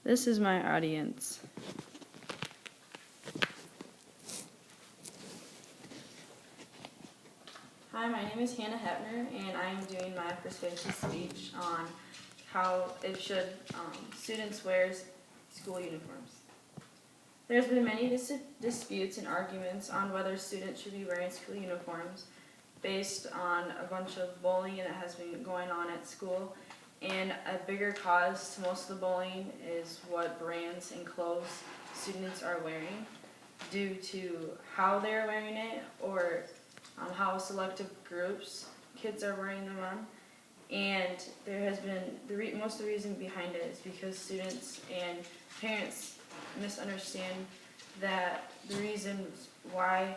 This is my audience. Hi, my name is Hannah Hepner, and I am doing my persuasive speech on how students wear school uniforms. There's been many disputes and arguments on whether students should be wearing school uniforms based on a bunch of bullying that has been going on at school. And a bigger cause to most of the bullying is what brands and clothes students are wearing due to how they're wearing it or how selective groups kids are wearing them on. And there has been, most of the reason behind it is because students and parents misunderstand that the reasons why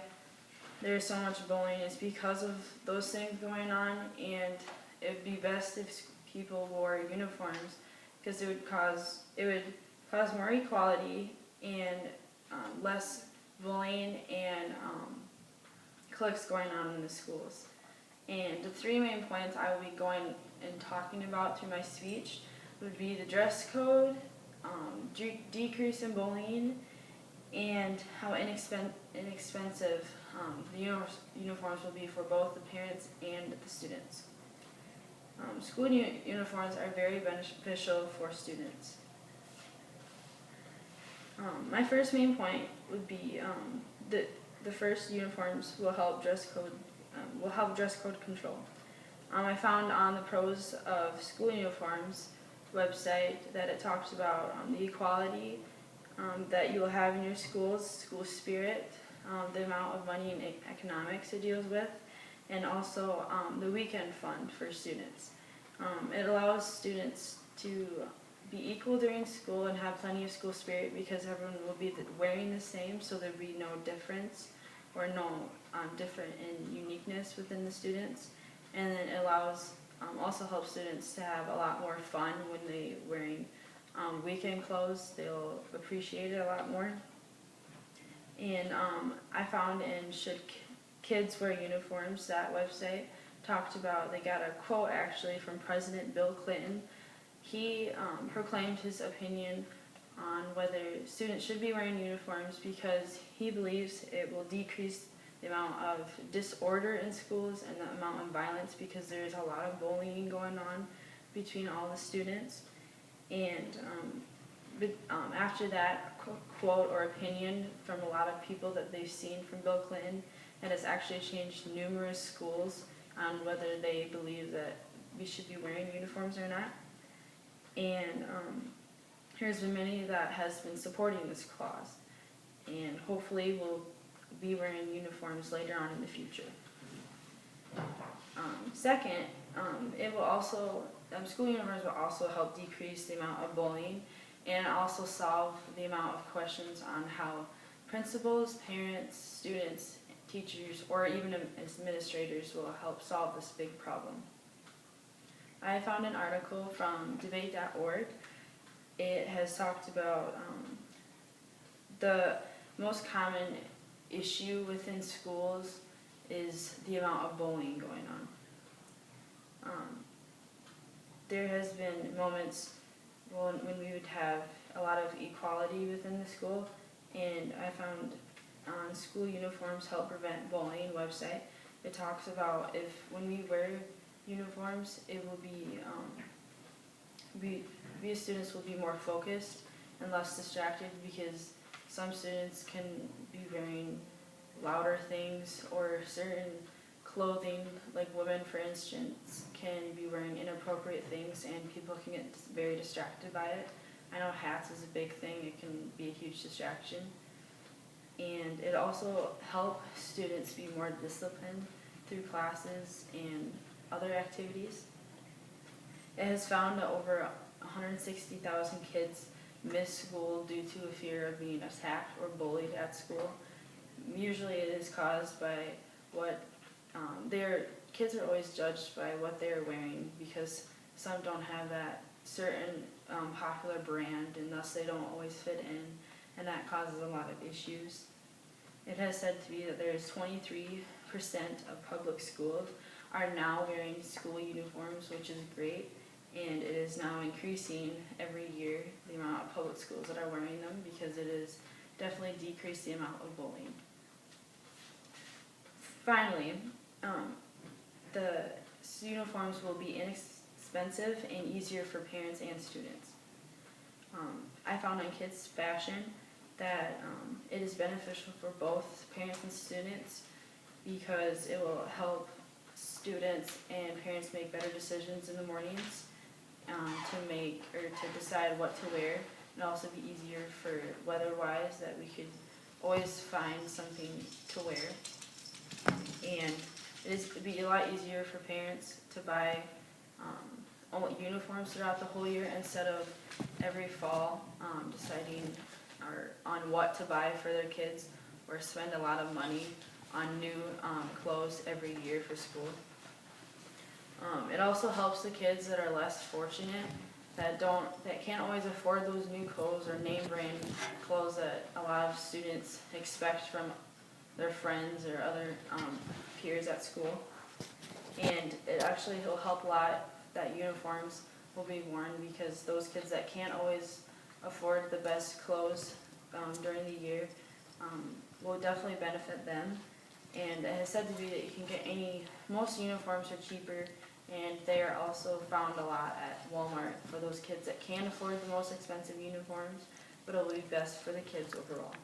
there's so much bullying is because of those things going on, and it would be best if people wore uniforms because it would cause more equality and less bullying and cliques going on in the schools. And the three main points I will be going and talking about through my speech would be the dress code, decrease in bullying, and how inexpensive the uniforms will be for both the parents and the students. School uniforms are very beneficial for students. My first main point would be the first uniforms will help dress code control. I found on the Pros of School Uniforms website that it talks about the equality that you will have in your schools, school spirit, the amount of money and economics it deals with, and also the weekend fund for students. It allows students to be equal during school and have plenty of school spirit because everyone will be wearing the same, so there'll be no difference or no different in uniqueness within the students. And then it allows, also helps students to have a lot more fun when they're wearing weekend clothes. They'll appreciate it a lot more. And I found in Should Kids Wear Uniforms, that website talked about, they got a quote actually from President Bill Clinton. He proclaimed his opinion on whether students should be wearing uniforms because he believes it will decrease the amount of disorder in schools and the amount of violence because there is a lot of bullying going on between all the students. And after that quote or opinion from a lot of people that they've seen from Bill Clinton, it has actually changed numerous schools on whether they believe that we should be wearing uniforms or not. And there's been many that has been supporting this clause, and hopefully we'll be wearing uniforms later on in the future. Second, it will also, school uniforms will also help decrease the amount of bullying and also solve the amount of questions on how principals, parents, students, teachers, or even administrators will help solve this big problem. I found an article from debate.org. It has talked about the most common issue within schools is the amount of bullying going on. There has been moments when we would have a lot of equality within the school, and I found on School Uniforms Help Prevent Bullying website, it talks about when we wear uniforms, it will be, we as students will be more focused and less distracted because some students can be wearing louder things or certain clothing, like women for instance, can be wearing inappropriate things and people can get very distracted by it. I know hats is a big thing, it can be a huge distraction. And it also helps students be more disciplined through classes and other activities. It has found that over 160,000 kids miss school due to a fear of being attacked or bullied at school. Usually it is caused by what kids are always judged by what they're wearing because some don't have that certain popular brand and thus they don't always fit in, and that causes a lot of issues. It has said to be that there is 23% of public schools are now wearing school uniforms, which is great, and it is now increasing every year, the amount of public schools that are wearing them, because it has definitely decreased the amount of bullying. Finally, the uniforms will be inexpensive and easier for parents and students. I found on Kids Fashion that it is beneficial for both parents and students, because it will help students and parents make better decisions in the mornings to decide what to wear, and also be easier for weather-wise, that we could always find something to wear. And it'd be a lot easier for parents to buy uniforms throughout the whole year, instead of every fall deciding on what to buy for their kids, or spend a lot of money on new clothes every year for school. It also helps the kids that are less fortunate, that can't always afford those new clothes or name brand clothes that a lot of students expect from their friends or other peers at school. And it actually will help a lot that uniforms will be worn, because those kids that can't always afford the best clothes during the year will definitely benefit them. And it is said to be that you can get most uniforms are cheaper, and they are also found a lot at Walmart for those kids that can't afford the most expensive uniforms, but it will be best for the kids overall.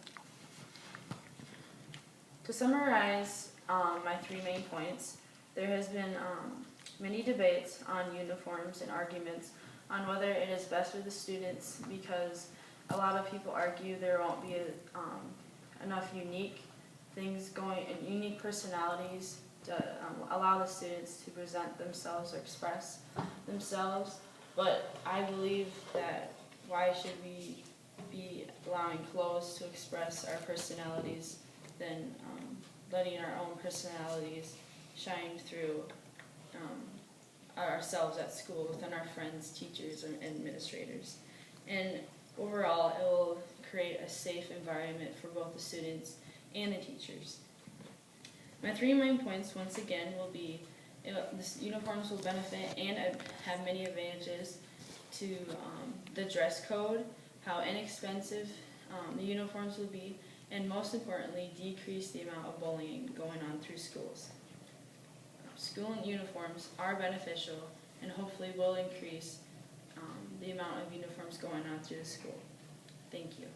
To summarize my 3 main points, there has been many debates on uniforms and arguments on whether it is best for the students, because a lot of people argue there won't be enough unique personalities to allow the students to present themselves or express themselves. But I believe that why should we be allowing clothes to express our personalities than letting our own personalities shine through ourselves at school, within our friends, teachers, and administrators. And overall, it will create a safe environment for both the students and the teachers. My 3 main points, once again, will be the uniforms will benefit and have many advantages to the dress code, how inexpensive the uniforms will be, and most importantly, decrease the amount of bullying going on through schools. School uniforms are beneficial, and hopefully will increase the amount of uniforms going on through the school. Thank you.